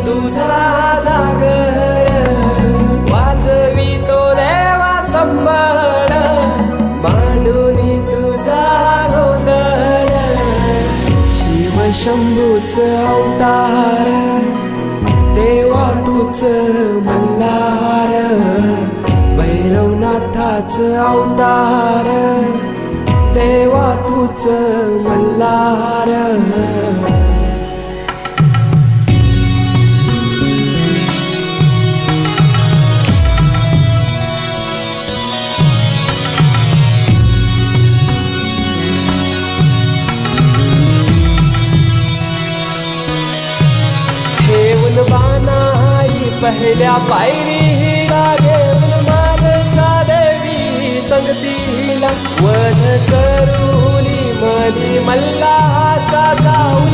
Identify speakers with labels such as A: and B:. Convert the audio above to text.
A: तुझा जागर वाजवी तो देवा संबळ मांडूनी तुझा गोंधळ शिव शंभूच अवतार देवा तूच मल्हार भैरवनाथाच अवतार देवा तूच मल्हार ठेवून बाणाई पहिल्या पायरीला घेऊन मानसा देवी संगतीला वध करूनी मनी मल्हाचा जाऊन